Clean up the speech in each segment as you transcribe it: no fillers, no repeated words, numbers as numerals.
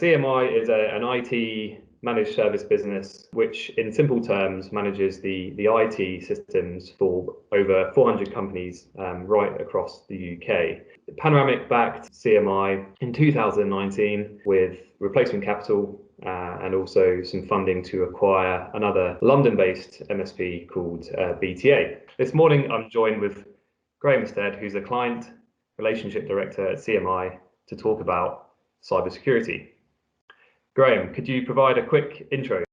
CMI is an IT managed service business, which in simple terms manages the IT systems for over 400 companies right across the UK. Panoramic backed CMI in 2019 with replacement capital and also some funding to acquire another London-based MSP called BTA. This morning I'm joined with Graham Stead, who's a client relationship director at CMI, to talk about cybersecurity. Graham, could you provide a quick intro?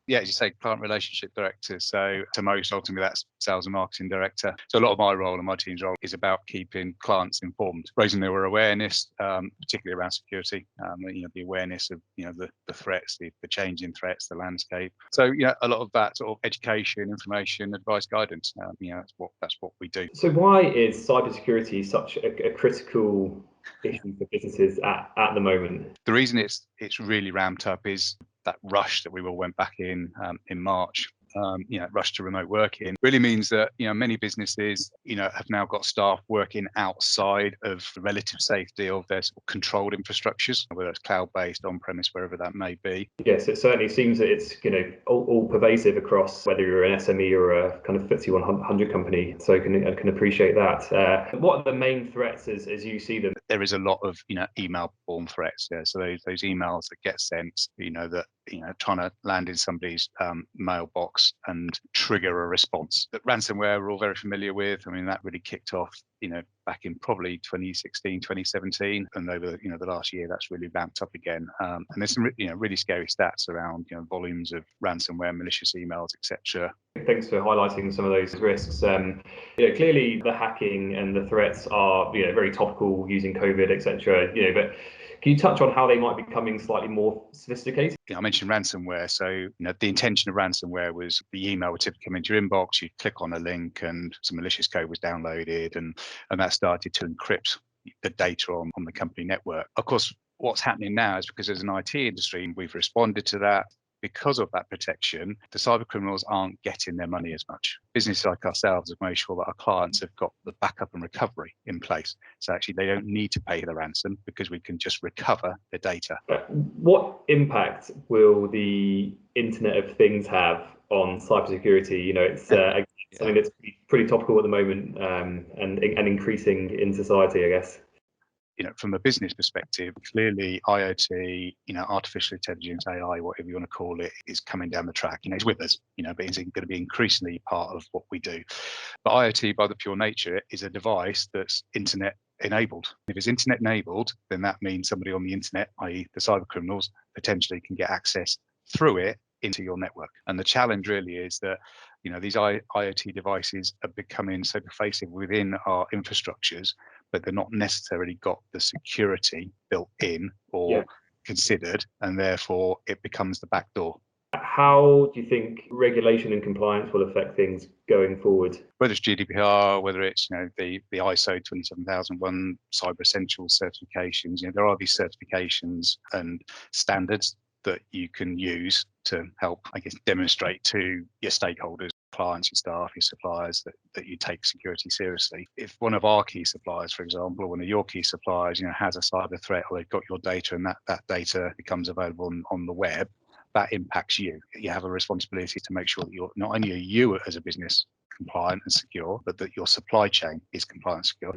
Yeah, as you say, client relationship director. So to most, ultimately, that's sales and marketing director. So a lot of my role and my team's role is about keeping clients informed, raising their awareness, particularly around security. The awareness of the threats, the changing threats, the landscape. So a lot of that sort of education, information, advice, guidance. That's what we do. So why is cybersecurity such a critical issue for businesses at the moment? The reason it's really ramped up is that rush that we all went back in March. Rush to remote working really means that many businesses have now got staff working outside of the relative safety of their sort of controlled infrastructures, whether it's cloud-based, on-premise, wherever that may be. Yes, it certainly seems that it's all pervasive across whether you're an SME or a kind of FTSE 100 company. So I can appreciate that. What are the main threats as you see them? There is a lot of email-borne threats. Yeah, so those emails that get sent, trying to land in somebody's mailbox and trigger a response. That ransomware we're all very familiar with. I mean, that really kicked off, back in probably 2016, 2017, and over the last year, that's really ramped up again. And there's some really scary stats around volumes of ransomware, malicious emails, etc. Thanks for highlighting some of those risks. Clearly the hacking and the threats are very topical using COVID, etc. But can you touch on how they might be becoming slightly more sophisticated? I mentioned ransomware. So, the intention of ransomware was the email would typically come into your inbox, you'd click on a link and some malicious code was downloaded and that started to encrypt the data on the company network. Of course, what's happening now is because there's an IT industry, we've responded to that. Because of that protection, the cyber criminals aren't getting their money as much. Businesses like ourselves have made sure that our clients have got the backup and recovery in place. So actually they don't need to pay the ransom because we can just recover the data. What impact will the Internet of Things have on cybersecurity? It's something that's pretty topical at the moment and increasing in society, I guess. From a business perspective, clearly IoT, artificial intelligence, AI, whatever you want to call it, is coming down the track. It's with us, but it's going to be increasingly part of what we do. But IoT, by the pure nature, is a device that's internet enabled. If it's internet enabled, then that means somebody on the internet, i.e. the cyber criminals, potentially can get access through it into your network. And the challenge really is that these IoT devices are becoming so pervasive within our infrastructures, but they're not necessarily got the security built in or considered, and therefore it becomes the back door. How do you think regulation and compliance will affect things going forward? Whether it's GDPR, whether it's the ISO 27001 Cyber Essentials certifications, there are these certifications and standards that you can use to help, demonstrate to your stakeholders, clients, your staff, your suppliers that you take security seriously. If one of our key suppliers, for example, one of your key suppliers, has a cyber threat or they've got your data and that data becomes available on the web, that impacts you. You have a responsibility to make sure that you're not only are you as a business compliant and secure, but that your supply chain is compliant and secure.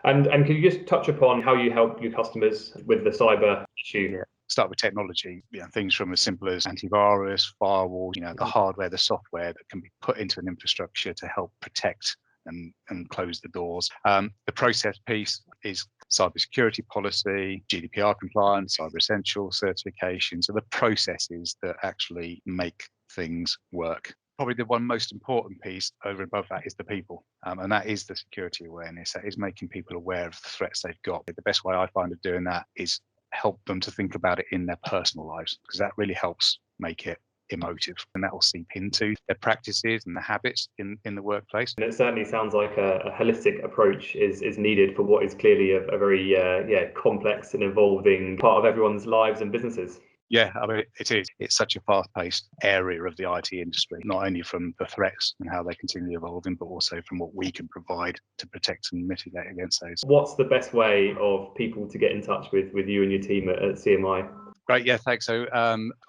And can you just touch upon how you help your customers with the cyber issue? Yeah. Start with technology, things from as simple as antivirus, firewall, the hardware, the software that can be put into an infrastructure to help protect and close the doors. The process piece is cybersecurity policy, GDPR compliance, cyber essential certification. So the processes that actually make things work. Probably the one most important piece over and above that is the people, and that is the security awareness. That is making people aware of the threats they've got. The best way I find of doing that is help them to think about it in their personal lives, because that really helps make it emotive, and that will seep into their practices and the habits in the workplace. And it certainly sounds like a holistic approach is needed for what is clearly a very complex and evolving part of everyone's lives and businesses. Yeah, I mean, it is. It's such a fast-paced area of the IT industry, not only from the threats and how they continue evolving, but also from what we can provide to protect and mitigate against those. What's the best way of people to get in touch with you and your team at CMI? Great, yeah, thanks. So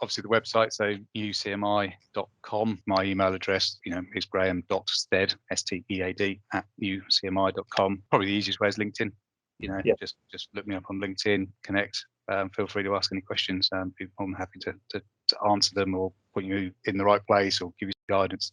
obviously the website, so ucmi.com. My email address, is graham.stead, STEAD, @ucmi.com. Probably the easiest way is LinkedIn. Yeah. Just look me up on LinkedIn, connect. Feel free to ask any questions. I'm happy to answer them or put you in the right place or give you guidance.